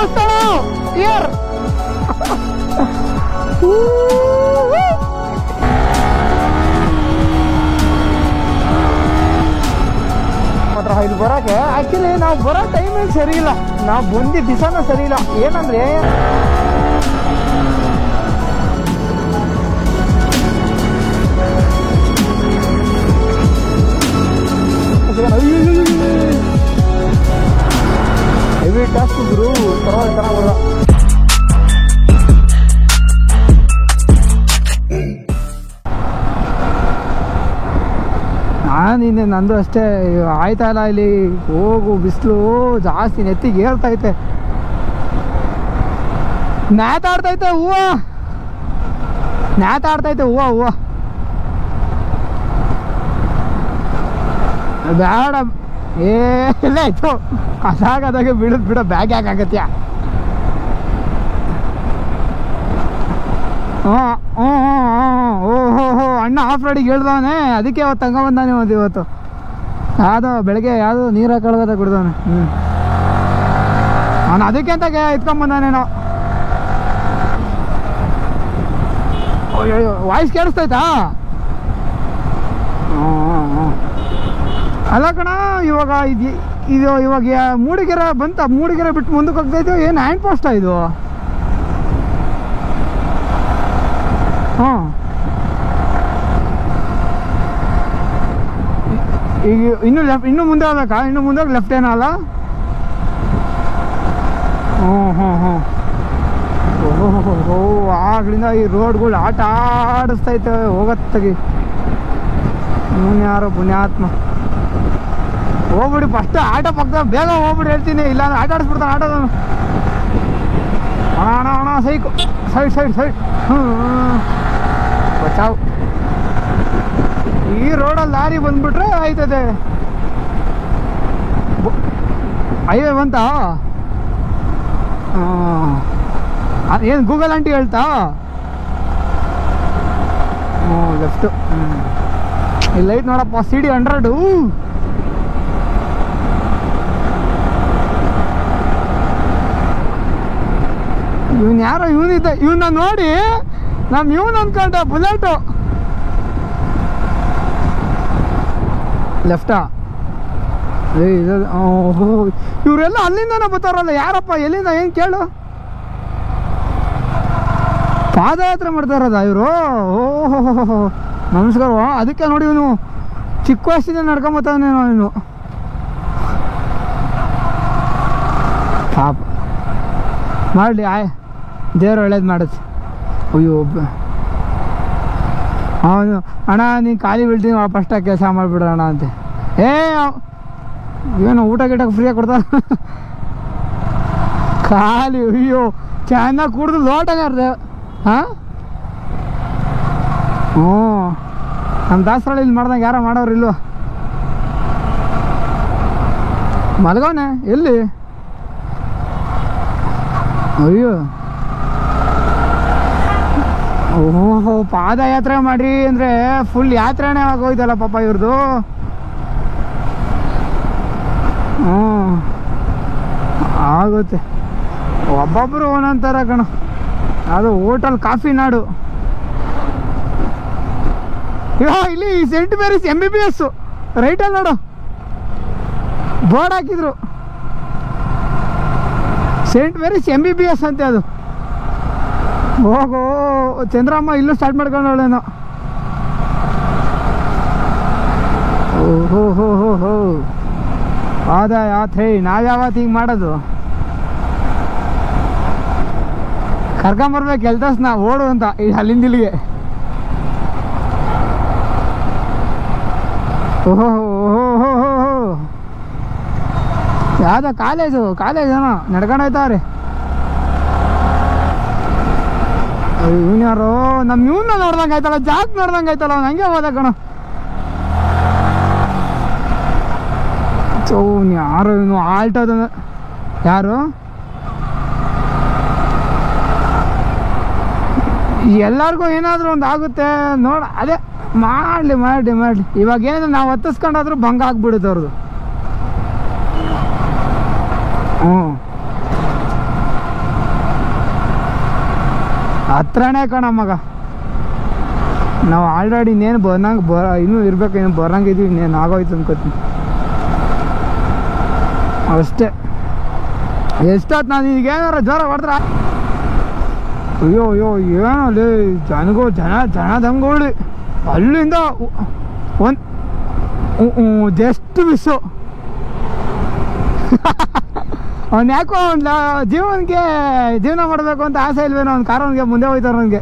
almost here. ಮಾತ್ರ ಇಲ್ಲಿ ಬರೋಕ್ಕೆ ಆ್ಯಕ್ಚುಲಿ ನಾವು ಬರೋ ಟೈಮಿಂಗ್ ಸರಿ ಇಲ್ಲ, ನಾವು ಬಂದಿದ್ದ ದಿವಸನೂ ಸರಿ ಇಲ್ಲ. ಏನಂದರೆ ಹೆವಿ ಟಾಸ್ಕ್ ಇದ್ರು ಪರವಾಗಿಲ್ಲ. ನಾನಿನ್ನೆ ನಂದು ಅಷ್ಟೇ ಆಯ್ತಾ ಇಲ್ಲ. ಇಲ್ಲಿ ಹೋಗು ಬಿಸಿಲು ಜಾಸ್ತಿ ನೆತ್ತಿಗೆ ಏಳ್ತೈತೆ, ನ್ಯಾತಾಡ್ತೈತೆ ಹೂವು ಬೇಡ ಎಲ್ಲ ಆಯ್ತು. ಕಸಾಗದಾಗೆ ಬಿಡೋ ಬ್ಯಾಗ್ ಯಾಕೆ ಆಗತ್ಯ? ಓಹೋ ಅಣ್ಣ ಆಫ್ ರೋಡಿಗೆ ಹೇಳ್ದವನೆ, ಅದಕ್ಕೆ ಅವತ್ತು ತಗೊಂಬಂದಾನೆ ಇವತ್ತು. ಯಾವುದೋ ಬೆಳಗ್ಗೆ ಯಾವುದೋ ನೀರು ಹಾಕೊಳಗದ ಕುಡ್ದವನೆ. ಅವನು ಅದಕ್ಕೆ ಅಂತ ಎತ್ಕೊಂಬಂದಾನೇನೋ. ವಾಯ್ಸ್ ಕೇಳಿಸ್ತೈತಾ? ಅಲ್ಲ ಕಣ, ಇವಾಗ ಇದು ಇವಾಗ ಮೂಡಿಗೆರೆ ಬಂತ, ಮೂಡಿಗೆರೆ ಬಿಟ್ಟು ಮುಂದಕ್ಕೆ ಹೋಗ್ತಾಯಿದ್ದು. ಏನು ಹ್ಯಾಂಡ್ ಪೋಸ್ಟಾ ಇದು? ಹಾಂ, ಈಗ ಇನ್ನೂ ಮುಂದೆ ಹೋಗ್ಬೇಕಾ? ಇನ್ನೂ ಮುಂದೆ ಲೆಫ್ಟ್ ಏನೋ ಅಲ್ಲ? ಓಹೋ ಆಗ್ಲಿಂದ ಈ ರೋಡ್ಗಳು ಆಟ ಆಡಿಸ್ತೈತೆ ಹೋಗತ್ತಾಗಿ. ಇವನು ಯಾರೋ ಪುಣ್ಯಾತ್ಮ. ಹೋಗ್ಬಿಡಿ ಫಸ್ಟ್ ಆಟೋ ಪಕ್ಕದ ಬೇಗ ಹೋಗ್ಬಿಡಿ ಹೇಳ್ತೀನಿ, ಇಲ್ಲಾಂದ್ರೆ ಆಟ ಆಡಿಸ್ಬಿಡ್ತಾನೆ ಆಟೋದನು. ಅಣ್ಣ ಸೈಡ್ ಬಚಾವ್. ಈ ರೋಡಲ್ಲಿ ಲಾರಿ ಬಂದ್ಬಿಟ್ರೆ ಆಯ್ತದೆ. ಹೈವೇ ಬಂತ? ಏನು ಗೂಗಲ್ ಆಂಟಿ ಹೇಳ್ತಾ? ಲೆಫ್ಟು. ಈ ಲೈಟ್ ನೋಡಪ್ಪ, CD 100. ಇವನು ಯಾರೋ ಇವನ್ನ ನೋಡಿ ಇವನು ಅಂದ್ಕೊಂಡೆ ಬುಲೆಟು. ಲೆಫ್ಟಾ? ಇವರೆಲ್ಲ ಅಲ್ಲಿಂದನೇ ಬರ್ತಾರಲ್ಲ, ಯಾರಪ್ಪ ಎಲ್ಲಿಂದ? ಏನು ಕೇಳು, ಪಾದಯಾತ್ರೆ ಮಾಡ್ತಾ ಇರೋದ ಇವರು? ಓಹೋ ನಮಸ್ಕಾರ. ಅದಕ್ಕೆ ನೋಡಿ ಇವನು ಚಿಕ್ಕ ವಯಸ್ಸಿಂದ ನಡ್ಕೊಂಬತ್ತಾನೇನೋ ಇವನು. ಪಾಪ ಮಾಡಲಿ, ದೇವ್ರು ಒಳ್ಳೇದು ಮಾಡುತ್ತೆ. ಅಯ್ಯೋ ಅವನು ಅಣ್ಣ ನೀನು ಖಾಲಿ ಬೀಳ್ತೀನಿ ಫಸ್ಟಾಗಿ ಕೆಲಸ ಮಾಡಿಬಿಡೋಣ ಅಂತೆ. ಏನು ಊಟ ಗಿಟಕ್ಕೆ ಫ್ರೀಯಾಗಿ ಕೊಡ್ತಾರೆ ಖಾಲಿ. ಅಯ್ಯೋ ಚೆನ್ನಾಗಿ ಕುಡ್ದು ಲೋಟಗಾರ್ದೆ. ಹಾಂ ನಮ್ಮ ದಾಸರಳ್ಳಿಲಿ ಮಾಡ್ದಂಗೆ ಯಾರೋ ಮಾಡೋರು ಇಲ್ವ? ಮಲಗವನೆ ಎಲ್ಲಿ? ಅಯ್ಯೋ ಓಹೋ ಪಾದಯಾತ್ರೆ ಮಾಡಿ ಅಂದರೆ ಫುಲ್ ಯಾತ್ರೆನೇ ಆಗೋಯ್ತಲ್ಲ ಪಾಪ ಇವ್ರದ್ದು. ಆಗುತ್ತೆ. ಒಬ್ಬೊಬ್ಬರು ಒಂದೊಂಥರ ಕಣ. ಅದು ಹೋಟೆಲ್ ಕಾಫಿ ನಾಡು. ಇಲ್ಲಿ ಸೆಂಟ್ ಮೇರಿಸ್ MBBS ರೈಟಲ್ಲಿ ನೋಡು ಬೋರ್ಡ್ ಹಾಕಿದ್ರು. ಸೆಂಟ್ ಮೇರಿಸ್ MBBS ಅಂತೆ ಅದು. ಹೋಗೋ ಚಂದ್ರಮ್ಮ ಇಲ್ಲೂ ಸ್ಟಾರ್ಟ್ ಮಾಡ್ಕೊಂಡವಳೇನೋ. ಓಹೋ ಪಾದಯಾತ್ರೆ ನಾವ್ಯಾವತ್ತು ಹಿಂಗೆ ಮಾಡೋದು? ಕರ್ಕೊಂಬರ್ಬೇಕು ಎಲ್ದಾಸ್ ನಾ ಓಡು ಅಂತ ಅಲ್ಲಿಂದ ಇಲ್ಲಿಗೆ. ಓಹೋ ಯಾವುದೋ ಕಾಲೇಜೇನೋ ನಡ್ಕೊಂಡೋಯ್ತಾವ್ರಿ. ಇವನು ಯಾರೋ ನಮ್ಮ ಇವನ್ನ ನೋಡ್ದಂಗೆ ಆಯ್ತಲ್ಲ, ಜಾಕ್ ನೋಡ್ದಂಗೆ ಆಯ್ತಲ್ಲ, ಅವ್ನು ಹಂಗೆ ಹೋದ ಕಣ. ಅವ್ನು ಯಾರು ಇವನು ಆಲ್ಟೋದ ಯಾರು? ಎಲ್ಲರಿಗೂ ಏನಾದರೂ ಒಂದು ಆಗುತ್ತೆ ನೋಡ. ಅದೇ ಮಾಡಲಿ ಇವಾಗ ಏನಿದೆ ನಾವು ಹತ್ತಿಸ್ಕೊಂಡಾದ್ರೂ ಭಂಗ ಆಗ್ಬಿಡುತ್ತೆ ಅವ್ರದ್ದು. ಹತ್ರನೇ ಕಣ ಮಗ. ನಾವು ಆಲ್ರೆಡಿ ಇನ್ನೇನು ಇನ್ನೂ ಇರ್ಬೇಕು, ಏನು ಬರಂಗಿದ್ವಿ, ಇನ್ನೇನು ಆಗೋಯ್ತು ಅನ್ಕೋತೀನಿ ಅಷ್ಟೇ. ಎಷ್ಟೊತ್ತು ನಾನು ಈಗ ಏನಾರ ಜ್ವರ ಹೊಡೆದ್ರೆ ಅಯ್ಯೋ ಏನಲ್ಲಿ ಜನದಂಗೋಳಿ ಅಲ್ಲಿಂದ ಜಸ್ಟ್ ಮಿಸ್ಸು. ಅವ್ನು ಯಾಕೋ ಅವ್ನು ಜೀವನ ಮಾಡಬೇಕು ಅಂತ ಆಸೆ ಇಲ್ವೇನೋ, ಅವ್ನು ಕಾರವನಿಗೆ ಮುಂದೆ ಹೋಯ್ತಾರ ಅವನಿಗೆ.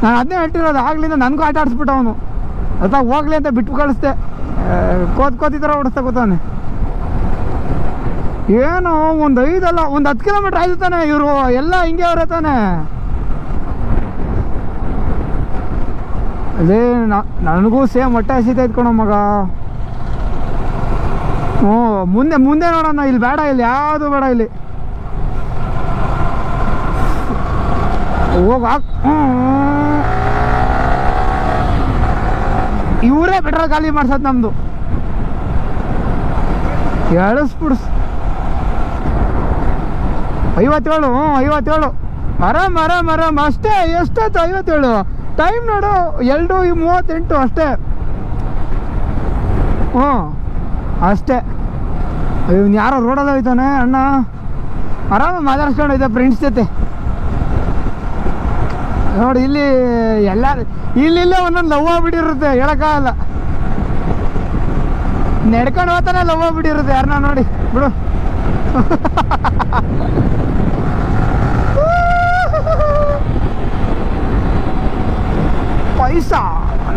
ನಾನು ಅದನ್ನೇ ಹೇಳ್ತಿರೋದು, ಆಗ್ಲಿಂದ ನನಗೂ ಆಟ ಆಡಿಸ್ಬಿಟ್ಟ ಅವನು. ಅಥವಾ ಹೋಗ್ಲಿ ಅಂತ ಬಿಟ್ಟು ಕಳಿಸ್ದೆ, ಕೋತಿ ಥರ ಓಡಿಸ್ತಾ ಕೂತಾನೆ. ಏನು ಒಂದು 5 ಅಲ್ಲ, ಒಂದು 10 ಕಿಲೋಮೀಟ್ರ್ ಆಯ್ತು ತಾನೆ. ಇವರು ಎಲ್ಲ ಹಿಂಗೆ ಅವರೇ ತಾನೆ. ಅದೇ ನನಗೂ ಸೇಮ್ ಹೊಟ್ಟೆ ಹಸಿತೈತೆ ಕಣೋ ಮಗ. ಹ್ಞೂ ಮುಂದೆ ನೋಡೋಣ. ಇಲ್ಲಿ ಬೇಡ, ಇಲ್ಲಿ ಯಾವುದು ಬೇಡ, ಇಲ್ಲಿ ಹೋಗ. ಇವರೇ ಪೆಟ್ರೋಲ್ ಖಾಲಿ ಮಾಡ್ಸೋದು ನಮ್ಮದು. ಎಳಿಸ್ಬಿಡ್ಸ್ 57. 57 ಆರಾಮ್ ಅಷ್ಟೇ. ಎಷ್ಟಾಯ್ತು 57? ಟೈಮ್ ನೋಡು 2:38 ಅಷ್ಟೇ. ಹ್ಞೂ ಅಷ್ಟೇ. ಇವ್ನು ಯಾರೋ ರೋಡಲ್ಲಿ ಹೋಯ್ತಾನೆ ಅಣ್ಣ. ಆರಾಮ ಮಾತಾಡ್ಸ್ಕೊಂಡು ಹೋಯ್ತಾ ಫ್ರೆಂಡ್ಸ್ ಜೊತೆ. ನೋಡಿ ಇಲ್ಲಿ ಎಲ್ಲ ಇಲ್ಲಿಲ್ಲೇ ಒಂದೊಂದು ಲವ್ ಆಗ್ಬಿಟ್ಟಿರುತ್ತೆ, ಹೇಳೋಕ್ಕಾಗಲ್ಲ. ನಡ್ಕೊಂಡು ಹೋಗ್ತಾನೆ ಲವ್ ಆಗ್ಬಿಟ್ಟಿರುತ್ತೆ ಯಾರನ್ನ ನೋಡಿ ಬಿಡು. ಪೈಸಾ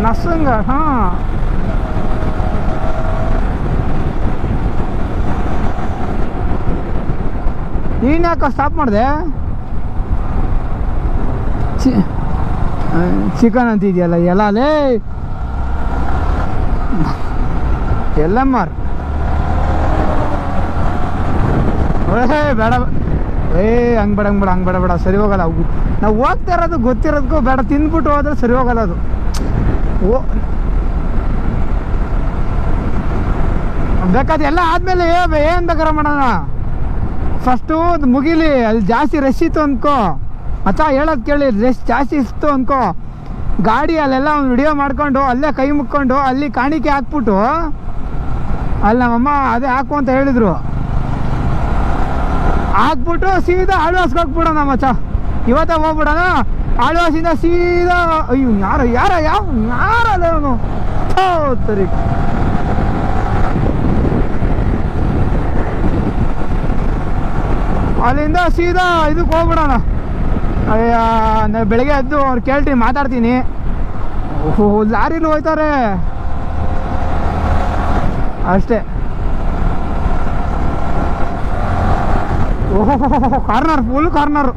ನಸಂಗ. ಹಾಂ ನೀನು ಯಾಕೋ ಸ್ಟಾಪ್ ಮಾಡಿದೆ? ಚಿಕನ್ ಅಂತಿದೆಯಲ್ಲ ಎಲ್ಲಲೇ ಎಲ್ಲಮ್ಮಾರ್. ಬೇಡ ಹಂಗೆ ಬೇಡ ಸರಿ ಹೋಗಲ್ಲ. ನಾವು ಹೋಗ್ತಾ ಇರೋದು ಗೊತ್ತಿರೋದಕ್ಕೂ ಬೇಡ, ತಿಂದ್ಬಿಟ್ಟು ಹೋದ್ರೆ ಸರಿ ಹೋಗಲ್ಲ ಅದು. ಬೇಕಾದ ಎಲ್ಲ ಆದಮೇಲೆ ಏನು ಬೇಕಾರೆ ಮಾಡೋಣ. ಫಸ್ಟು ಅದು ಮುಗಿಲಿ. ಅಲ್ಲಿ ಜಾಸ್ತಿ ರಶ್ ಇತ್ತು ಅಂದ್ಕೋ ಮಚ್ಚ, ಹೇಳೋದು ಕೇಳಿ, ರಶ್ ಜಾಸ್ತಿ ಇತ್ತು ಅಂದ್ಕೋ, ಗಾಡಿ ಅಲ್ಲೆಲ್ಲ ಒಂದು ವಿಡಿಯೋ ಮಾಡ್ಕೊಂಡು ಅಲ್ಲೇ ಕೈ ಮುಕ್ಕೊಂಡು ಅಲ್ಲಿ ಕಾಣಿಕೆ ಹಾಕ್ಬಿಟ್ಟು, ಅಲ್ಲಿ ನಮ್ಮಮ್ಮ ಅದೇ ಹಾಕು ಅಂತ ಹೇಳಿದ್ರು, ಹಾಕ್ಬಿಟ್ಟು ಸೀದಾ ಆಳ್ವಾಸ್ಗೆ ಹೋಗ್ಬಿಡೋಣ ಮಚ್ಚ. ಇವತ್ತೇ ಹೋಗ್ಬಿಡೋಣ. ಆಳ್ವಾಸಿಂದ ಸೀದಾ ಅಯ್ಯೋ ಯಾರಲ್ಲ ಅವನು ತರಿ. ಅಲ್ಲಿಂದ ಸೀದಾ ಇದಕ್ಕೆ ಹೋಗ್ಬಿಡೋಣ. ಅಯ್ಯ ಬೆಳಗ್ಗೆ ಎದ್ದು ಅವ್ರು ಕೇಳ್ತೀನಿ, ಮಾತಾಡ್ತೀನಿ. ಓಹೋ ಲಾರಿಲಿ ಹೋಯ್ತಾರೆ ಅಷ್ಟೇ. ಓಹೋ ಕಾರ್ನರ್, ಫುಲ್ ಕಾರ್ನರು.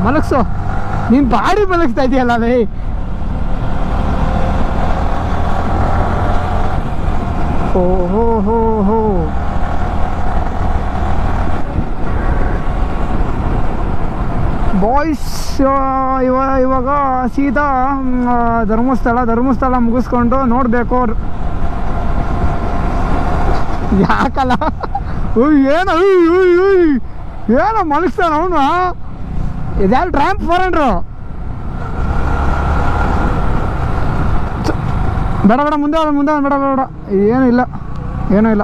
ಮಲಗ್ಸು ನೀನು ಬಾಡಿ ಮಲಗಿಸ್ತಾ ಇದೆಯಲ್ಲ ಬೇ. ಓಹೋ ಬಾಯ್ಸ್, ಇವಾಗ ಸೀದಾ ಧರ್ಮಸ್ಥಳ ಮುಗಿಸ್ಕೊಂಡು ನೋಡಬೇಕು. ಯಾಕಲ್ಲ ಏನೋ ಮಲಗಿಸ್ತಾನ ಅವನು. ಇದ್ಯಾರು ಟ್ರ್ಯಾಂಪ್ 400? ಬೇಡ ಮುಂದೆ ಬೇಡ. ಏನೂ ಇಲ್ಲ.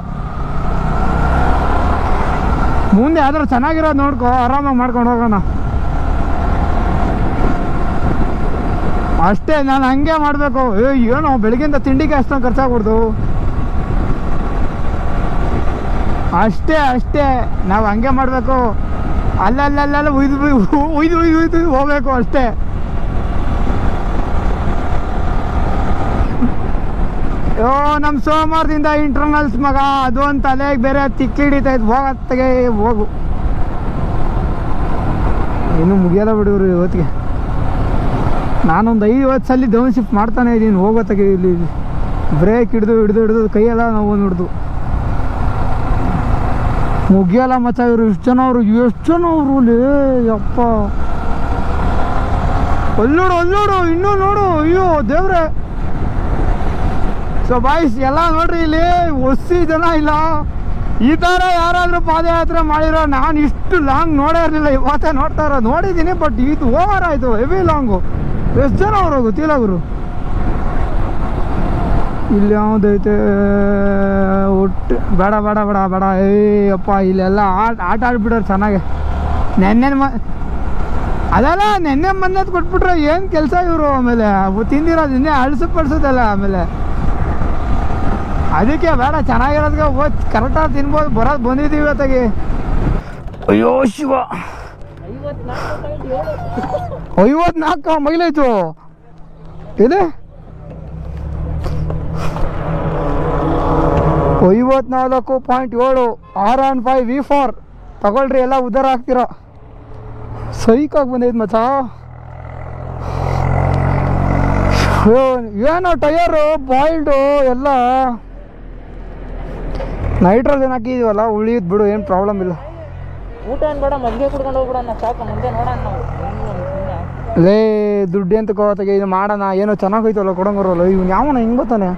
ಮುಂದೆ ಯಾವ್ದಾರು ಚೆನ್ನಾಗಿರೋದು ನೋಡ್ಕೊ, ಆರಾಮಾಗಿ ಮಾಡ್ಕೊಂಡು ಹೋಗೋಣ ಅಷ್ಟೇ. ನಾನು ಹಂಗೆ ಮಾಡಬೇಕು. ಏನೋ ಬೆಳಗ್ಗೆಯಿಂದ ತಿಂಡಿಗೆ ಅಷ್ಟೊಂದು ಖರ್ಚಾಗ್ಬಿಡ್ದು. ಅಷ್ಟೇ ನಾವು ಹಂಗೆ ಮಾಡಬೇಕು. ಅಲ್ಲಲ್ಲ ಉಯ್ದು ಹೋಗ್ಬೇಕು ಅಷ್ಟೇ. ನಮ್ಮ ಸೋಮವಾರದಿಂದ ಇಂಟರ್ನಲ್ಸ್ ಮಗ, ಅದು ಒಂದು ತಲೆಗೆ ಬೇರೆ ತಿಕ್ಕಿ ಹಿಡಿತೈತೆ. ಹೋಗತ್ತಗೆ ಹೋಗು, ಇನ್ನೂ ಮುಗಿಯೋದ ಬಿಡೋರು ಇವತ್ತಿಗೆ. ನಾನೊಂದು 50 ಸಲ ಡೌನ್ ಶಿಫ್ಟ್ ಮಾಡ್ತಾನೆ ಇದ್ದೀನಿ. ಹೋಗೋತ್ತಗೆ ಇಲ್ಲಿ ಬ್ರೇಕ್ ಹಿಡಿದು ಕೈಯೆಲ್ಲ ನಾವು ಹಿಡ್ದು ಮುಗಿಯಲ್ಲ ಮಚ್ಚ. ಇವರು ಎಷ್ಟು ಜನ ಅವರು ಲೇ ಯಪ್ಪ. ಅಲ್ಲೋಡು ಇನ್ನೂ ನೋಡು. ಅಯ್ಯೋ ದೇವ್ರೆ. ಸೊ ಬಾಯ್ಸ್ ಎಲ್ಲ ನೋಡ್ರಿ, ಇಲ್ಲಿ ಒಸಿ ಜನ ಇಲ್ಲ. ಈ ಥರ ಯಾರಾದರೂ ಪಾದಯಾತ್ರೆ ಮಾಡಿರೋ ನಾನು ಇಷ್ಟು ಲಾಂಗ್ ನೋಡೇ ಇರಲಿಲ್ಲ, ಇವತ್ತೇ ನೋಡ್ತಾ ಇರೋದು. ನೋಡಿದ್ದೀನಿ ಬಟ್ ಇದು ಓವರ್ ಆಯಿತು, ಹೆವಿ ಲಾಂಗು. ಎಷ್ಟು ಜನ ಅವರು ಗೊತ್ತಿಲ್ಲ ಗುರು. ಇಲ್ಲಿ ಯಾವುದೈತೆ ಒಟ್ಟು ಬೇಡ ಬೇಡ ಬೇಡ ಬೇಡ. ಅಪ್ಪ ಇಲ್ಲೆಲ್ಲ ಆಟ ಆಡ್ಬಿಡೋರು ಚೆನ್ನಾಗೆ. ನೆನ್ನೆ ಅದೆಲ್ಲ ನೆನ್ನೆ ಮೊನ್ನೆದು ಕೊಟ್ಬಿಟ್ರೆ ಏನು ಕೆಲಸ ಇವರು. ಆಮೇಲೆ ತಿಂದಿರೋದು ಇನ್ನೇ ಅಳಿಸಲ್ಲ ಆಮೇಲೆ. ಅದಕ್ಕೆ ಬೇಡ, ಚೆನ್ನಾಗಿರೋದಕ್ಕೆ ಹೋಗಿ ಕರೆಕ್ಟಾಗಿ ತಿನ್ಬೋದು. ಬಂದಿದ್ದೀವಿ ಇವತ್ತಾಗಿ. ಅಯ್ಯೋ ಶಿವ, 54 ಮೈಲೇಜು ಇದೆ. 54.7 R15 V4 ತಗೊಳ್ರಿ, ಎಲ್ಲ ಉದ್ದಾರ ಹಾಕ್ತೀರ. ಸೈಕಾಗಿ ಬಂದೈತೆ ಮಚ್ಚ. ಏನೋ ಟಯರು ಬಾಯ್ಲ್ಡು ಎಲ್ಲ ನೈಟ್ರೋಜನ್ ಹಾಕಿದೀವಲ್ಲ, ಉಳಿಯೋದು ಬಿಡು, ಏನು ಪ್ರಾಬ್ಲಮ್ ಇಲ್ಲ. ಊಟ ಏನು ಬೇಡ, ಮಜ್ಜಿಗೆ ಕುಡ್ಕೊಂಡು ಹೋಗ್ಬಿಡೋಣ ಸಾಕು, ಮುಂದೆ ನೋಡೋಣ ನಾವು. ಲೇ ದುಡ್ಡು ಅಂತ ಕೋತಾಗೆ ಇದು ಮಾಡೋಣ, ಏನೋ ಚೆನ್ನಾಗೋಯ್ತಲ್ಲ ಕೊಡಂಗರಲ್ಲ. ಇವ್ನು ಯಾವನ ಹಿಂಗೆ ಗೊತ್ತಾನೆ.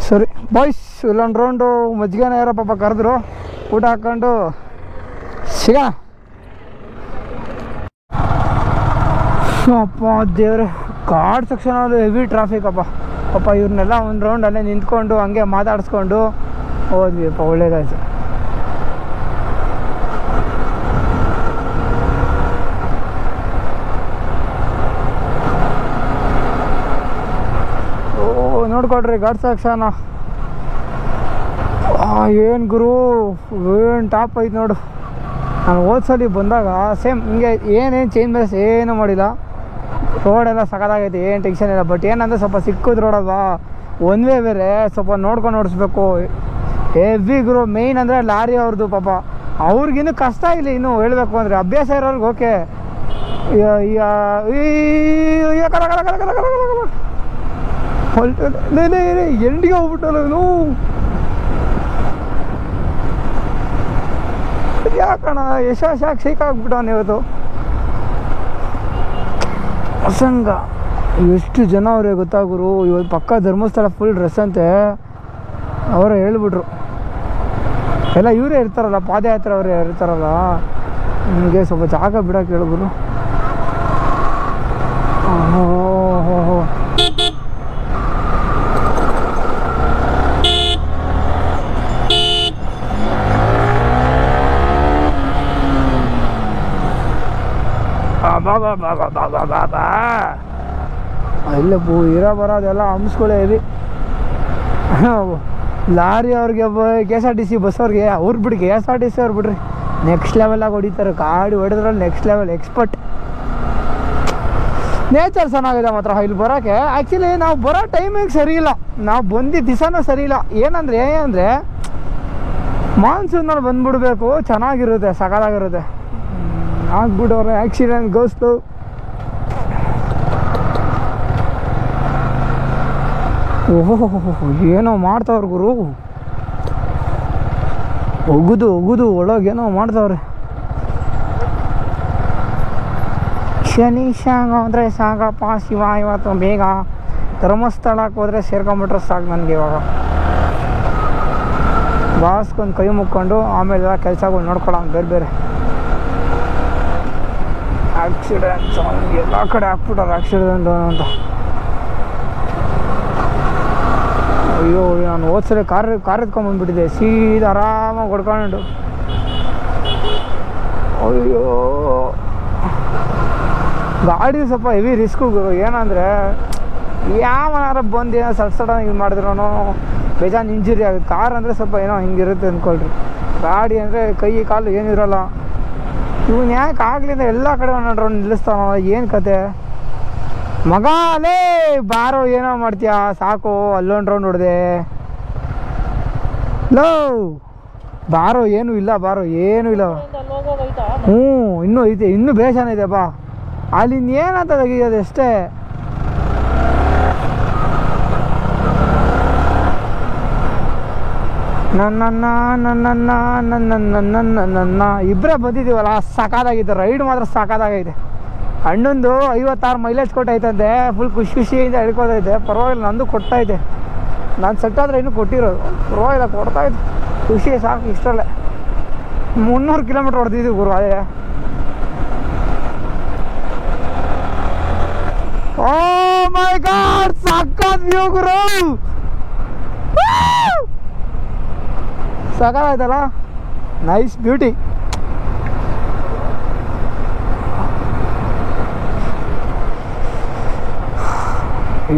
ಸರಿ ಬಾಯ್ಸ್, ಇಲ್ಲೊಂದು ರೌಂಡು ಮಜ್ಜಿಗೆನ ಯಾರೋ ಪಾಪ ಕರೆದ್ರು, ಊಟ ಹಾಕ್ಕೊಂಡು ಸಿಗೋಣ. ಅಪ್ಪ ದೇವ್ರೆ, ಘಾಟ್ ಸೆಕ್ಷನಲ್ಲಿ ಹೆವಿ ಟ್ರಾಫಿಕ್ ಅಪ್ಪ. ಪಾಪ ಇವ್ರನ್ನೆಲ್ಲ ಒಂದು ರೌಂಡ್ ಅಲ್ಲೇ ನಿಂತ್ಕೊಂಡು ಹಂಗೆ ಮಾತಾಡಿಸ್ಕೊಂಡು ಹೋದ್ವಿ ಅಪ್ಪ, ಒಳ್ಳೇದಾಯ್ತು. ನೋಡ್ಕೊಡ್ರಿ ಘಾಟ್ ಸೆಕ್ಷನ್. ಏನು ಗುರು, ಏನು ಟಾಪ್ ಐತೆ ನೋಡು. ನಾನು ಹೋದ್ಸಲಿ ಬಂದಾಗ ಸೇಮ್ ಹಿಂಗೆ ಏನೇನು ಚೇಂಜಸ್ ಏನೂ ಮಾಡಿಲ್ಲ. ರೋಡೆಲ್ಲ ಸಖತ್ತಾಗೈತೆ, ಏನು ಟೆನ್ಷನ್ ಇಲ್ಲ. ಬಟ್ ಏನಂದರೆ ಸ್ವಲ್ಪ ಸಿಕ್ಕದ ರೋಡಲ್ವಾ, ಒನ್ ವೇ ಬೇರೆ, ಸ್ವಲ್ಪ ನೋಡ್ಕೊಂಡು ಓಡಿಸ್ಬೇಕು. ಹೆವಿ ಗುರು. ಮೇಯ್ನ್ ಅಂದರೆ ಲಾರಿ ಅವ್ರದ್ದು ಪಾಪ, ಅವ್ರಿಗಿನ್ನೂ ಕಷ್ಟ ಇಲ್ಲ ಇನ್ನು ಹೇಳಬೇಕು ಅಂದರೆ. ಅಭ್ಯಾಸ ಇರೋರ್ಗೆ ಓಕೆ. ಎಂಡಿಗೆ ಹೋಗ್ಬಿಟ್ಟಲ್ಲ ಇವನು. ಯಾಕಣ ಯಶಾಕ್ ಶೇಕಾಗ್ಬಿಟ್ಟವನು ಇವತ್ತು. ಪ್ರಸಂಗ ಎಷ್ಟು ಜನ ಅವರೇ ಗೊತ್ತಾಗುರು. ಇವತ್ತು ಪಕ್ಕ ಧರ್ಮಸ್ಥಳ ಫುಲ್ ಡ್ರೆಸ್ ಅಂತೆ, ಅವರೇ ಹೇಳ್ಬಿಟ್ರು. ಎಲ್ಲ ಇವರೇ ಇರ್ತಾರಲ್ಲ, ಪಾದಯಾತ್ರೆ ಅವರೇ ಇರ್ತಾರಲ್ಲ, ನಿಮಗೆ ಸ್ವಲ್ಪ ಜಾಗ ಬಿಡೋಕೆ ಹೇಳಿದ್ರು. ಓಹೋ ಬಾಬಾ ಇಲ್ಲ ಇರೋ ಬರೋದೆಲ್ಲ ಹಂಸ್ಕೊಳ್ಳೆ ಹೆವಿ. ಲಾರಿ ಅವ್ರಿಗೆ KSRTC ಬಸ್ ಅವ್ರಿಗೆ ಅವ್ರು ಬಿಡಿ, KSRTC ಅವ್ರು ಬಿಡ್ರಿ ನೆಕ್ಸ್ಟ್ ಲೆವೆಲಾಗಿ ಹೊಡಿತಾರೆ. ಗಾಡಿ ಹೊಡೆದ್ರಲ್ಲಿ ನೆಕ್ಸ್ಟ್ ಲೆವೆಲ್ ಎಕ್ಸ್ಪರ್ಟ್. ನೇಚರ್ ಚೆನ್ನಾಗಿದೆ ಮಾತ್ರ ಇಲ್ಲಿ ಬರೋಕ್ಕೆ. ಆ್ಯಕ್ಚುಲಿ ನಾವು ಬರೋ ಟೈಮಿಂಗ್ ಸರಿ ಇಲ್ಲ, ನಾವು ಬಂದಿದ್ದ ದಿವಸನೂ ಸರಿ ಇಲ್ಲ. ಏನಂದರೆ ಮಾನ್ಸೂನಲ್ಲಿ ಬಂದುಬಿಡ್ಬೇಕು, ಚೆನ್ನಾಗಿರುತ್ತೆ, ಸಕಾಲಾಗಿರುತ್ತೆ. ಆಗ್ಬಿಟ್ಟವ್ರೆ ಆಕ್ಸಿಡೆಂಟ್ ಗೋಸ್ತು. ಓಹೋ ಏನೋ ಮಾಡ್ತಾವ್ರ ಗುರು, ಒಗುದು ಒಳಗೇನೋ ಮಾಡ್ತಾವ್ರೆ. ಶನಿ ಶಾಂಗ ಅಂದರೆ ಸಾಕಪ್ಪ ಶಿವ. ಇವತ್ತು ಬೇಗ ಧರ್ಮಸ್ಥಳಕ್ಕೆ ಹೋದರೆ ಸೇರ್ಕೊಂಬಿಟ್ರೆ ಸಾಕು ನನಗೆ. ಇವಾಗ ಬಾಸ್ಗೊಂದು ಕೈ ಮುಕ್ಕೊಂಡು ಆಮೇಲೆ ಕೆಲಸಗಳು ನೋಡ್ಕೊಳ್ಳೋಣ. ಬೇರೆ ಆಕ್ಸಿಡೆಂಟ್ಸ್ ಎಲ್ಲ ಕಡೆ ಹಾಕ್ಬಿಟ್ಟಾರೆ ಆಕ್ಸಿಡೆಂಟ್ ಅಂತ. ಅಯ್ಯೋ ನಾನು ಹೋದ್ಸಲ ಕಾರ್ ಎತ್ಕೊಂಡ್ಬಂದ್ಬಿಟ್ಟಿದ್ದೆ, ಸೀದಾ ಆರಾಮಾಗಿ ಹೊಡ್ಕೊಂಡು. ಅಯ್ಯೋ ಗಾಡಿ ಸ್ವಲ್ಪ ಹೆವಿ ರಿಸ್ಕು. ಏನಂದರೆ ಯಾವನಾರ ಬಂದು ಏನೋ ಸಡನ್ನಾಗಿ ಇದು ಮಾಡಿದ್ರೂ ಬೇಜಾನ್ ಇಂಜುರಿ ಆಗುತ್ತೆ. ಕಾರ್ ಅಂದರೆ ಸ್ವಲ್ಪ ಏನೋ ಹಿಂಗಿರುತ್ತೆ ಅಂದ್ಕೊಳ್ರಿ. ಗಾಡಿ ಅಂದರೆ ಕೈ ಕಾಲು ಏನಿರಲ್ಲ. ಇವನು ಯಾಕೆ ಆಗ್ಲಿಂದ ಎಲ್ಲ ಕಡೆ ಒಂದೊಂದು ನಿಲ್ಲಿಸ್ತಾನೋ, ಏನು ಕತೆ ಮಗ. ಅಲೇ ಬಾರೋ, ಏನೋ ಮಾಡ್ತೀಯಾ ಸಾಕು, ಅಲ್ಲೊಂದು ರೌಂಡ್ ಹೊಡೆದೆ. ಲೋ ಬಾರೋ, ಏನೂ ಇಲ್ಲ, ಬಾರೋ ಏನೂ ಇಲ್ಲ. ಇನ್ನೂ ಐತೆ, ಇನ್ನೂ ಬೇಜಾನ ಇದೆ ಬಾ. ಅಲ್ಲಿ ಇನ್ನೇನಂತ ತೆಗಿಯೋದು ಅಷ್ಟೇ. ನನ್ನ ಇಬ್ಬರೇ ಬಂದಿದ್ದೀವಲ್ಲ, ಸಾಕಾಗಿತ್ತು. ರೈಡ್ ಮಾತ್ರ ಸಾಕಾಗೈತೆ. ಅಣ್ಣಂದು 56 ಮೈಲೇಜ್ ಕೊಟ್ಟೈತಂತೆ, ಫುಲ್ ಖುಷಿಯಿಂದ ಹೇಳ್ಕೊತೈತೆ. ಪರವಾಗಿಲ್ಲ, ನಂದು ಕೊಟ್ಟೈತೆ. ನಾನು ಸೆಟ್ ಆದರೆ ಇನ್ನೂ ಕೊಟ್ಟಿರೋದು, ಪರವಾಗಿಲ್ಲ ಕೊಡ್ತಾಯಿದ್ದೆ. ಖುಷಿ ಸಾಕು ಇಷ್ಟಲ್ಲೇ 300 ಕಿಲೋಮೀಟ್ರ್ ಹೊಡೆದಿದ್ದೀವಿ ಗುರು ಅದೇ. ಓ ಮೈ ಗಾಡ್ ಸಕ್ಕತ್ ವ್ಯೂ ಗುರು, ಸಕ್ಕತ್ತಾಯ್ತಲ್ಲ, ನೈಸ್ ಬ್ಯೂಟಿ.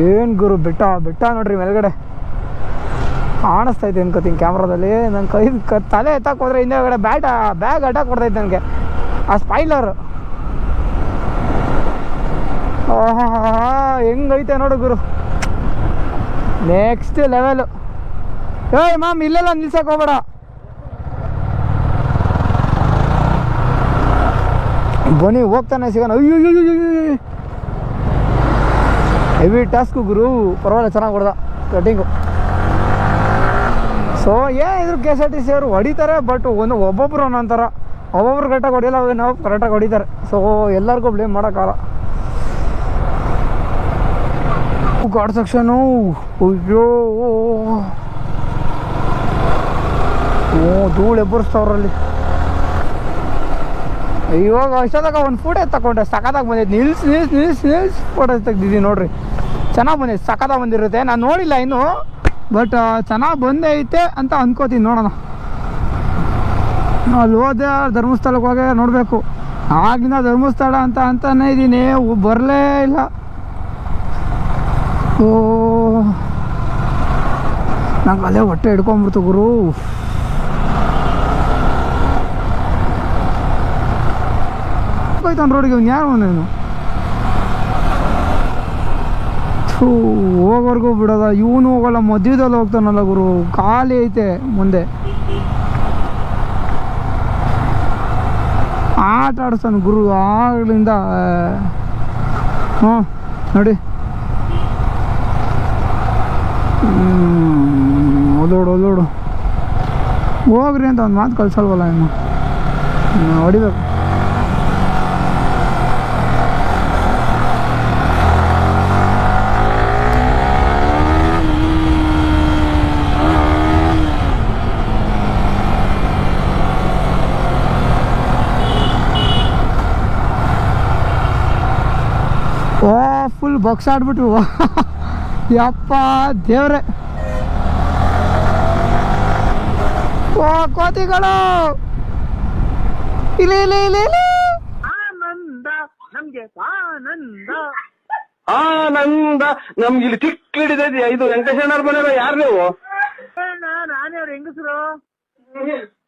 ಏನು ಗುರು ಬೆಟ್ಟ ಬೆಟ್ಟ ನೋಡ್ರಿ ಮೇಲ್ಗಡೆ ಕಾಣಿಸ್ತೈತೆ ಅನ್ಕೋತೀನಿ ಕ್ಯಾಮ್ರಾದಲ್ಲಿ. ನನ್ನ ಕೈ ತಲೆ ಎತ್ತಕ್ಕೆ ಹೋದ್ರೆ ಹಿಂದೆಗಡೆ ಬ್ಯಾಗ್ ಅಟ್ಯಾಕ್ ಕೊಡ್ತೈತೆ ನನಗೆ ಆ ಸ್ಪೈಲರ್. ಹೆಂಗೈತೆ ನೋಡು ಗುರು, ನೆಕ್ಸ್ಟ್ ಲೆವೆಲು. ಏಯ್ ಮ್ಯಾಮ್ ಇಲ್ಲೆಲ್ಲ ನಿಲ್ಸಕ್ಕೆ ಹೋಗ್ಬೇಡ, ಬನ್ನಿ ಹೋಗ್ತಾನೆ ಸಿಗೋಣ. ಅಯ್ಯೋ ಹೆವಿ ಟಾಸ್ಕು ಗುರು, ಪರವಾಗಿಲ್ಲ ಚೆನ್ನಾಗಿ ಹೊಡೆದ ಕಟಿಂಗು. ಸೊ ಏನಿದ್ರು KSRTC ಅವರು ಹೊಡಿತಾರೆ, ಬಟ್ ಒಬ್ಬೊಬ್ರು ಒಂದೊಂಥರ, ಒಬ್ಬೊಬ್ರು ಕರೆಕ್ಟಾಗಿ ಹೊಡಿಯಲ್ಲ, ನಾವು ಕರೆಕ್ಟಾಗಿ ಹೊಡಿತಾರೆ. ಸೊ ಎಲ್ಲರಿಗೂ ಬ್ಲೇಮ್ ಮಾಡೋಕ್ಕಾಗಲ್ಲ. ಗಾಡ್ ಸೆಕ್ಷನು, ಅಯ್ಯೋ ಧೂಳು ಎಬ್ಬರಿಸ್ತವ್ರಲ್ಲಿ. ಇವಾಗ ಅಷ್ಟೊತ್ತಾಗ ಒಂದು ಫೋಟೋ ತಗೊಂಡೆ, ಸಖತ್ತಾಗಿ ಬಂದೈತೆ. ನಿಲ್ಸ್ ಫೋಟೋ ತೆಗ್ದಿದ್ದೀನಿ ನೋಡ್ರಿ, ಚೆನ್ನಾಗಿ ಬಂದೈತೆ, ಸಖತ್ತಾಗಿ ಬಂದಿರುತ್ತೆ. ನಾನು ನೋಡಿಲ್ಲ ಇನ್ನು, ಬಟ್ ಚೆನ್ನಾಗಿ ಬಂದೈತೆ ಅಂತ ಅನ್ಕೋತೀನಿ. ನೋಡೋಣ, ಅಲ್ಲಿ ಹೋದೆ ಧರ್ಮಸ್ಥಳಕ್ಕೆ ಹೋಗಿ ನೋಡಬೇಕು. ಆಗಿನ ಧರ್ಮಸ್ಥಳ ಅಂತಾನೆ ಇದ್ದೀನಿ, ಬರಲೇ ಇಲ್ಲ. ಓ ನಂಗೆ ಅಲ್ಲೇ ಹೊಟ್ಟೆ ಹಿಡ್ಕೊಂಬಿಡ್ತು ಗುರು. ಹೋಯ್ತಾನ ರೋಡಿಗೆ ಅವ್ನು ಯಾರು ನೀನು, ಹೋಗೋರ್ಗೂ ಬಿಡೋದ, ಇವನು ಹೋಗಲ್ಲ, ಮಧ್ಯದಲ್ಲಿ ಹೋಗ್ತಾನಲ್ಲ ಗುರು, ಖಾಲಿ ಐತೆ ಮುಂದೆ. ಆಟ ಆಡಿಸ್ತಾನೆ ಗುರು ಆಗ್ಲಿಂದ. ಹ್ಞೂ ನೋಡಿ, ಒದೋಡು ಹೋಗ್ರಿ ಅಂತ ಒಂದು ಮಾತು ಕಳ್ಸಲ್ವಲ್ಲ ಇನ್ನು, ಹೊಡಿಬೇಕು. ಫುಲ್ ಬಾಕ್ಸ್ ಆಡ್ಬಿಟ್ರು ಯಪ್ಪ ದೇವ್ರೆ. ಓ ಕೋತಿಗಳು ಇಲ್ಲಿ ಆನಂದ ನಮ್ಗೆ ಆನಂದ ನಮ್ಗೆ ಇಲ್ಲಿ ಚಿಕ್ಕ ಹಿಡಿದೈತಿ. ಇದು ವೆಂಕಟೇಶಣ್ಣವ್ರ ಮನೆ ಯಾರು ನೀವು? ನಾನೇ ಅವ್ರ ಹೆಂಗಸರು.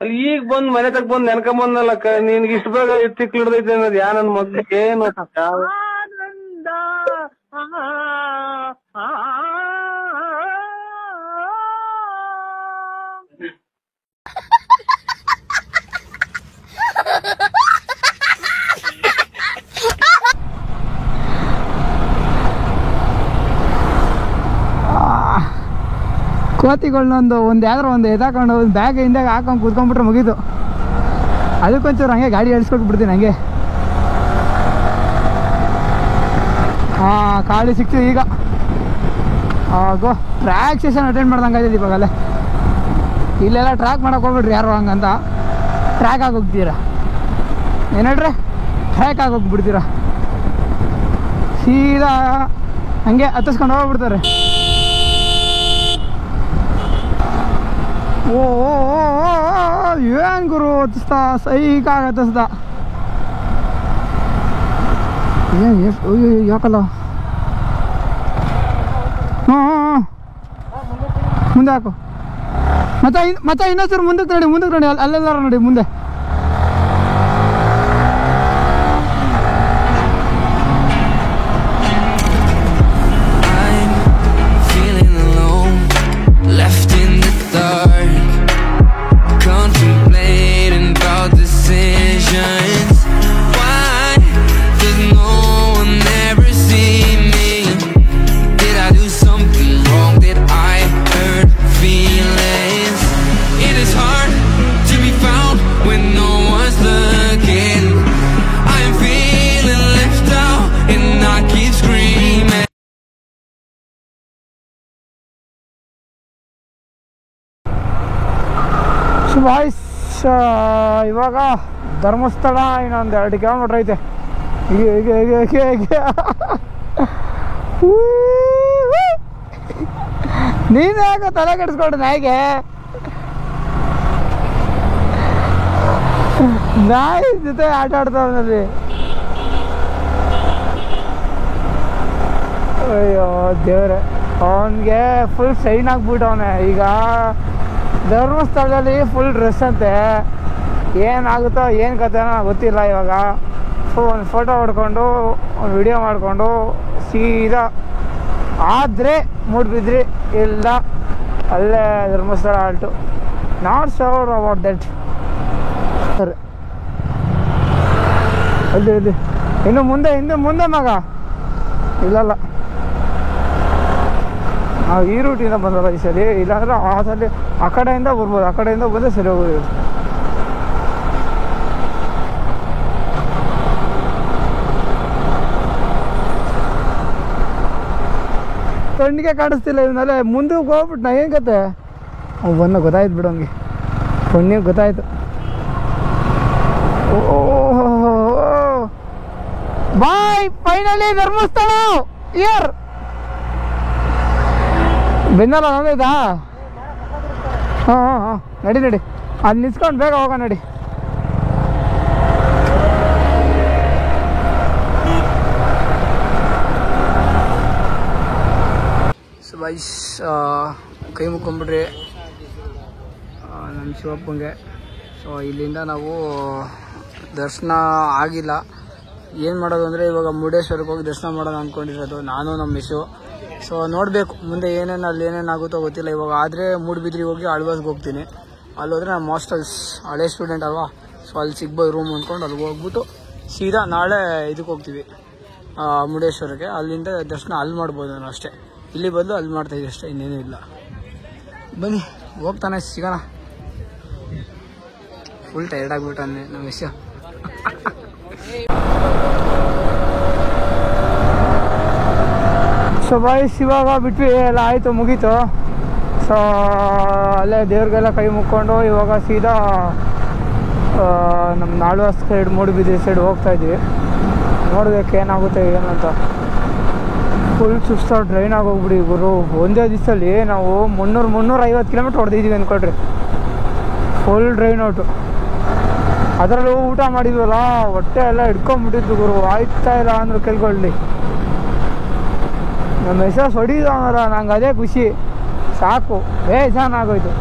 ಅಲ್ಲಿ ಈಗ ಬಂದ್ ಮನೆ ತಗ ಬಂದ್ ನೆನ್ಕೊಂಬಂದಲ್ಲ, ನಿನ್ಗೆ ಇಷ್ಟು ಬೇಗ ಚಿಕ್ಕ ಹಿಡ್ದೈತಿ ಅನ್ನೋದು ಯಾ ನನ್ ಮಗ್ಳಿಗೆ ಏನು? ಆನಂದ ಕೋತಿಗಳನ್ನೊಂದು ಯಾವ್ದಾರು ಒಂದು ಎದಾಕೊಂಡು ಒಂದು ಬ್ಯಾಗ್ ಹಿಂದಾಗ ಹಾಕೊಂಡು ಕೂತ್ಕೊಂಡ್ಬಿಟ್ರೆ ಮುಗೀತು. ಅದಕ್ಕೊಂಚೂರು ಹಂಗೆ ಗಾಡಿ ಎಳ್ಸ್ಕೊಟ್ಟು ಬಿಡ್ತೀನಿ ಹಂಗೆ. ಖಾಲಿ ಸಿಕ್ತು ಈಗ. ಗೋ ಟ್ರ್ಯಾಕ್ ಸೆಷನ್ ಅಟೆಂಡ್ ಮಾಡ್ದಂಗೆ ಆಯ್ತದೆ ಇವಾಗಲ್ಲೇ. ಇಲ್ಲೆಲ್ಲ ಟ್ರ್ಯಾಕ್ ಮಾಡಕ್ಕೆ ಹೋಗ್ಬಿಡ್ರಿ ಯಾರು ಹಂಗಂತ, ಟ್ರ್ಯಾಕ್ ಆಗೋಗ್ತೀರಾ ಏನು ಹೇಳ್ರಿ, ಟ್ರ್ಯಾಕ್ ಆಗೋಗ್ಬಿಡ್ತೀರಾ, ಸೀದಾ ಹಂಗೆ ಹತ್ತಿಸ್ಕೊಂಡು ಹೋಗ್ಬಿಡ್ತಾರೆ. ಓ ಏನು ಗುರು ಹತ್ತಿಸ್ತಾ ಸೈಕಾಗ ಹತ್ತಿಸ್ದ. ಏನು ಯಾಕಲ್ಲ, ಹಾಂ ಮುಂದೆ ಹಾಕು. ಮತ್ತೆ ಇನ್ನೊಂದ್ಸರಿ ಮುಂದಕ್ಕೆ ನೋಡಿ ಅಲ್ಲೆಲ್ಲಾರ ನೋಡಿ ಮುಂದೆ. When ಬಾಯ್ಸ್ ಇವಾಗ ಧರ್ಮಸ್ಥಳ ಇನ್ನೊಂದು 2 ಕಿಲೋಮೀಟ್ರ್ ಐತೆ. ಹೀಗೆ ಹೀಗೆ ಹೀಗೆ ಹೀಗೆ ಹೀಗೆ ನೀನು ಯಾಕೆ ತಲೆ ಕೆಡಿಸ್ಕೊಂಡು ನಾಯಿಗೆ? ನಾಯಿ ಜೊತೆ ಆಟ ಆಡ್ತಾವನಲ್ಲಿ. ಅಯ್ಯೋ ದೇವ್ರೆ, ಅವನಿಗೆ ಫುಲ್ ಶೈನ್ ಆಗಿಬಿಟ್ಟವನೆ. ಈಗ ಧರ್ಮಸ್ಥಳದಲ್ಲಿ ಫುಲ್ ಡ್ರೆಸ್ ಅಂತೆ. ಏನಾಗುತ್ತೋ ಏನು ಕಥೆನೋ ಗೊತ್ತಿಲ್ಲ. ಇವಾಗ ಒಂದು ಫೋಟೋ ಹೊಡ್ಕೊಂಡು ಒಂದು ವಿಡಿಯೋ ಮಾಡಿಕೊಂಡು ಸೀದಾ ಆದರೆ ಮೂಡ್ಬಿದ್ರಿ, ಇಲ್ಲ ಅಲ್ಲೇ ಧರ್ಮಸ್ಥಳ ಆಲ್ಟು. Not sure about that. ಸರಿ ಅಲ್ಲಿ ಇಲ್ಲಿ ಇನ್ನು ಮುಂದೆ ಮುಂದೆ ಮಗ ಇಲ್ಲಲ್ಲ, ನಾವು ಈ ರೂಟಿಂದ ಬಂದಲ್ಲ ಈ ಸರಿ. ಇಲ್ಲಾಂದ್ರೆ ಆ ಸಲ ಆ ಕಡೆಯಿಂದ ಬರ್ಬೋದು, ಆ ಕಡೆಯಿಂದ ಬಂದರೆ ಸರಿ ಹೋಗೋದು. ಕಣ್ಣಿಗೆ ಕಾಣಿಸ್ತಿಲ್ಲ ಇವನಲ್ಲೇ. ಮುಂದಕ್ಕೆ ಹೋಗ್ಬಿಟ್ಟು ನಾ ಏನು ಕತೆ ಅವು ಬಂದ ಗೊತ್ತಾಯ್ತು ಬಿಡು. ಹಂಗೆ ಪುಣ್ಯ ಗೊತ್ತಾಯ್ತು. ಬಾಯ್ ಫೈನಲಿ ಧರ್ಮಸ್ಥಳ ಇಯರ್ ಬೆನ್ನಲ್ಲ ನಂದೈತಾ? ಹಾಂ ಹಾಂ ಹಾಂ ನಡಿ ನಡಿ, ಅಲ್ಲಿ ನಿಂತ್ಕೊಂಡು ಬೇಗ ಹೋಗೋಣ ನಡಿ. ವೈಸ್ ಕೈ ಮುಕ್ಕೊಂಬಿಡ್ರಿ ನಮ್ಮ ಶಿವಪ್ಪಂಗೆ. ಸೊ ಇಲ್ಲಿಂದ ನಾವು ದರ್ಶನ ಆಗಿಲ್ಲ. ಏನು ಮಾಡೋದು ಅಂದರೆ ಇವಾಗ ಮುರುಡೇಶ್ವರಕ್ಕೆ ಹೋಗಿ ದರ್ಶನ ಮಾಡೋಣ ಅಂದ್ಕೊಂಡಿರೋದು ನಾನು ನಮ್ಮ ಮಿಸ್ಸು. ಸೊ ನೋಡಬೇಕು ಮುಂದೆ ಅಲ್ಲಿ ಏನೇನಾಗುತ್ತೋ ಗೊತ್ತಿಲ್ಲ. ಇವಾಗ ಆದರೆ ಮೂಡುಬಿದ್ರಿಗೆ ಹೋಗಿ ಆಳ್ವಾಸ್ಗೆ ಹೋಗ್ತೀನಿ. ಅಲ್ಲಿ ಹೋದರೆ ನಮ್ಮ ಹಾಸ್ಟೆಲ್ಸ್ ಹಳೆ ಸ್ಟೂಡೆಂಟ್ ಅಲ್ವಾ, ಸೊ ಅಲ್ಲಿ ಸಿಗ್ಬೋದು ರೂಮ್ ಅಂದ್ಕೊಂಡು ಅಲ್ಲಿಗೆ ಹೋಗ್ಬಿಟ್ಟು ಸೀದಾ ನಾಳೆ ಇದಕ್ಕೆ ಹೋಗ್ತೀವಿ ಮುರುಡೇಶ್ವರಕ್ಕೆ. ಅಲ್ಲಿಂದ ದರ್ಶನ ಅಲ್ಲಿ ಮಾಡ್ಬೋದು ನಾನು ಅಷ್ಟೇ. ಇಲ್ಲಿ ಬದಲು ಅಲ್ಲಿ ಮಾಡ್ತಾಯಿದ್ದೆ ಅಷ್ಟೇ, ಇನ್ನೇನೂ ಇಲ್ಲ. ಬನ್ನಿ ಹೋಗ್ತಾನೆ ಸಿಗೋಣ. ಫುಲ್ ಟೈರ್ಡ್ ಆಗಿಬಿಟ್ಟಾನೆ ನಮ್ಮ ವಿಷಯ. ಸೊ ಬಾಯ್ಸ್ ಇವಾಗ ಬಿಟ್ವಿ, ಎಲ್ಲ ಆಯಿತು ಮುಗೀತು. ಸೊ ಅಲ್ಲೇ ದೇವ್ರಿಗೆಲ್ಲ ಕೈ ಮುಕ್ಕೊಂಡು ಇವಾಗ ಸೀದಾ ನಮ್ಮ ನಾಳ್ವಾಸ್ ಸೈಡ್ ಮೂಡುಬಿದಿರೆ ಸೈಡ್ ಹೋಗ್ತಾಯಿದ್ವಿ. ನೋಡ್ಬೇಕು ಏನಾಗುತ್ತೆ ಏನಂತ. ಫುಲ್ ಸುಸ್ತಾಗಿ ಡ್ರೈನ್ ಆಗೋಗ್ಬಿಡಿ ಗುರು. ಒಂದೇ ದಿವಸದಲ್ಲಿ ನಾವು 350 ಕಿಲೋಮೀಟ್ರ್ ಹೊಡೆದಿದ್ದೀವಿ ಅಂದ್ಕೊಳ್ರಿ. Full drain out. ಅದರಲ್ಲೂ ಊಟ ಮಾಡಿದ್ವಲ್ಲ, ಹೊಟ್ಟೆ ಎಲ್ಲ ಹಿಡ್ಕೊಂಬಿಟ್ಟಿದ್ದು ಗುರು. ಆಯ್ತಾ ಇಲ್ಲ ಅಂದ್ರೆ ಕೈಗೊಳ್ಳಿ. ನಮ್ಮ ಹೆಸರು ಹೊಡಿದವನಲ್ಲ, ನಂಗೆ ಅದೇ ಖುಷಿ ಸಾಕು. ಬೇಜಾನಾಗೋಯ್ತು.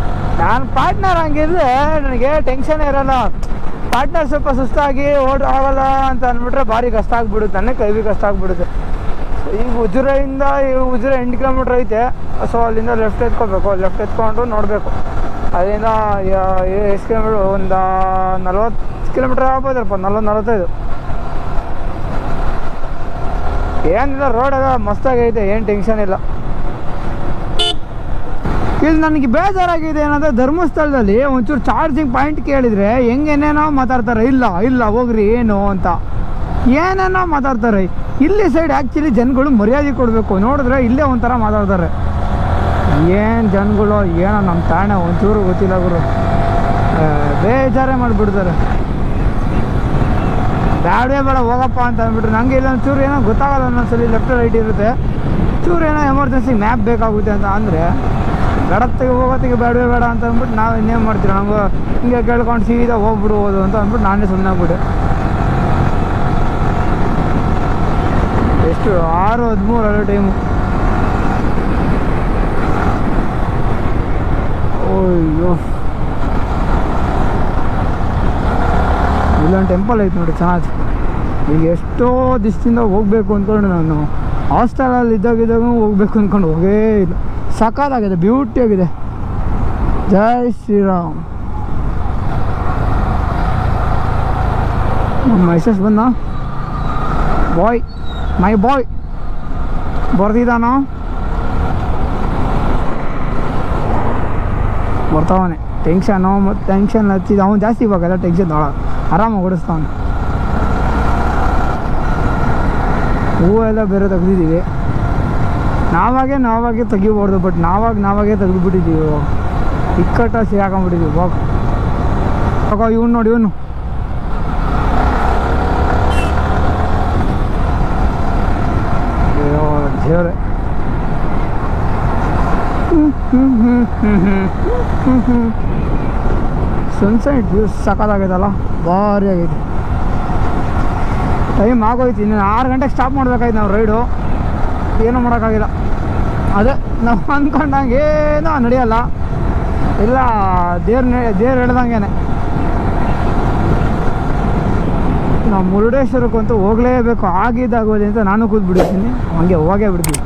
ನಾನು ಪಾರ್ಟ್ನರ್ ಹಂಗಿದ್ರೆ ನನಗೆ ಟೆನ್ಷನ್ ಇರೋಲ್ಲ. ಪಾರ್ಟ್ನರ್ ಸ್ವಲ್ಪ ಸುಸ್ತಾಗಿ ಆಗಲ್ಲ ಅಂತ ಅಂದ್ಬಿಟ್ರೆ ಭಾರಿ ಕಷ್ಟ ಆಗ್ಬಿಡುತ್ತೆ, ನನಗೆ ಕೈ ಕಷ್ಟ ಆಗ್ಬಿಡುತ್ತೆ. ಈಗ ಉಜಿರೆಯಿಂದ 8 ಕಿಲೋಮೀಟ್ರ್ ಐತೆ. ಸೊ ಅಲ್ಲಿಂದ ಲೆಫ್ಟ್ ಎತ್ಕೋಬೇಕು. ಲೆಫ್ಟ್ ಎತ್ಕೊಂಡು ನೋಡಬೇಕು. ಅಲ್ಲಿಂದ ಎಷ್ಟು ಕಿಲೋಮೀಟ್ರ್, ಒಂದು 40 ಕಿಲೋಮೀಟ್ರ್ ಆಗ್ಬೋದಪ್ಪ, 40-45. ಏನಿಲ್ಲ, ರೋಡಾಗ ಮಸ್ತಾಗೈತೆ, ಏನು ಟೆನ್ಷನ್ ಇಲ್ಲ. ಇಲ್ಲಿ ನನಗೆ ಬೇಜಾರಾಗಿದೆ ಏನಂದರೆ, ಧರ್ಮಸ್ಥಳದಲ್ಲಿ ಒಂಚೂರು ಚಾರ್ಜಿಂಗ್ ಪಾಯಿಂಟ್ ಕೇಳಿದರೆ ಹೆಂಗೇನೇನೋ ಮಾತಾಡ್ತಾರೆ. ಇಲ್ಲ ಹೋಗ್ರಿ ಏನು ಅಂತ ಏನೇನೋ ಮಾತಾಡ್ತಾರೆ. ಇಲ್ಲಿ ಸೈಡ್ ಆ್ಯಕ್ಚುಲಿ ಜನಗಳು ಮರ್ಯಾದೆ ಕೊಡಬೇಕು. ನೋಡಿದ್ರೆ ಇಲ್ಲೇ ಒಂಥರ ಮಾತಾಡ್ತಾರೆ. ಏನು ಜನಗಳು ಏನೋ ನಮ್ಮ ತಾಣ ಒಂಚೂರು ಗೊತ್ತಿಲ್ಲ ಗುರು. ಬೇಜಾರೇ ಮಾಡಿಬಿಡ್ತಾರೆ. ಬೇಡವೇ ಬೇಡ ಹೋಗಪ್ಪ ಅಂತ ಅಂದ್ಬಿಟ್ರೆ ನನಗೆ ಇಲ್ಲ ಒಂಚೂರು ಏನೋ ಗೊತ್ತಾಗಲ್ಲ. ಒಂದೊಂದ್ಸಲಿ ಲೆಫ್ಟ್ ರೈಟ್ ಇರುತ್ತೆ, ಚೂರು ಏನೋ ಎಮರ್ಜೆನ್ಸಿ ಮ್ಯಾಪ್ ಬೇಕಾಗುತ್ತೆ ಅಂತ ಅಂದರೆ ಬೇಡತ್ತಿಗೆ ಹೋಗೋತ್ತಿಗೆ ಬೇಡವೇ ಬೇಡ ಅಂತ ಅಂದ್ಬಿಟ್ಟು ನಾವು ಇನ್ನೇನು ಮಾಡ್ತೀವಿ, ನಮ್ಗೆ ಹಿಂಗೆ ಕೇಳ್ಕೊಂಡು ಸೀದಾ ಹೋಗ್ಬಿಡ್ಬೋದು ಅಂತ ಅಂದ್ಬಿಟ್ಟು ನಾನೇ ಸುಮ್ಮನೆ ಆಗ್ಬಿಟ್ಟೆ. ಎಷ್ಟು 6:13 ಅಲ್ಲ ಟೈಮು. ಅಯ್ಯೋ, ಇಲ್ಲೊಂದು ಟೆಂಪಲ್ ಐತೆ ನೋಡಿ, ಚೆನ್ನಾಗಿ. ಈಗ ಎಷ್ಟೋ ದಿವಸದಿಂದ ಹೋಗಬೇಕು ಅಂದ್ಕೊಂಡು ನಾನು ಹಾಸ್ಟೆಲಲ್ಲಿ ಇದ್ದಾಗ ಹೋಗ್ಬೇಕು ಅಂದ್ಕೊಂಡು ಹೋಗೇ ಇಲ್ಲ. ಸಖತ್ತಾಗಿದೆ, ಬ್ಯೂಟಿಯಾಗಿದೆ. ಜೈ ಶ್ರೀರಾಮ್. ನಮ್ಮ ಮೆಸೇಜ್ ಬಂದ. ಬಾಯ್, ಮೈ ಬಾಯ್ ಬರ್ದಿದ್ದಾನೋ, ಬರ್ತಾವನೆ. ಟೆನ್ಷನ್ ಹಚ್ಚಿದ ಅವನು ಜಾಸ್ತಿ ಇವಾಗೆಲ್ಲ ಟೆನ್ಷನ್ ತೊಗೊಳ, ಆರಾಮಾಗಿ ಓಡಿಸ್ತಾವನೆ. ಹೂವೆಲ್ಲ ಬೇರೆ ತೆಗ್ದಿದ್ದೀವಿ. ನಾವಾಗೆ ತೆಗಿಬಾರ್ದು, ಬಟ್ ನಾವಾಗೆ ತೆಗೆದುಬಿಟ್ಟಿದ್ದೀವಿ. ಇಕ್ಕಟ್ಟ ಸಿಗಾಕೊಂಡ್ಬಿಟ್ಟಿದ್ದೀವಿ. ಇವನು ನೋಡಿ ಇವನು ಅಯ್ಯೋ ದೇವ್ರೆ ಸನ್ಸೆಟ್ ವ್ಯೂ ಸಕ್ಕತ್ತಾಗೈತಲ್ಲ ಭಾರಿ ಆಗೈತಿ ಟೈಮ್ ಆಗೋಯ್ತು ಇನ್ನು 6 ಗಂಟೆಗೆ ಸ್ಟಾಪ್ ಮಾಡ್ಬೇಕಾಯ್ತು ನಾವು ರೈಡು ಏನೂ ಮಾಡೋಕ್ಕಾಗಿಲ್ಲ ಅದೇ ನಾವು ಅಂದ್ಕೊಂಡಂಗೆ ಏನೋ ನಡೆಯಲ್ಲ ಇಲ್ಲ ದೇವ್ರು ಹೇಳ್ದಂಗೆ ನಾವು ಮುರುಡೇಶ್ವರಕ್ಕಂತೂ ಹೋಗಲೇಬೇಕು ಆಗಿದ್ದಾಗೋದಿ ಅಂತ ನಾನು ಕೂತ್ಬಿಟ್ಟಿರ್ತೀನಿ ಹಂಗೆ ಹೋಗೇ ಬಿಡ್ತೀವಿ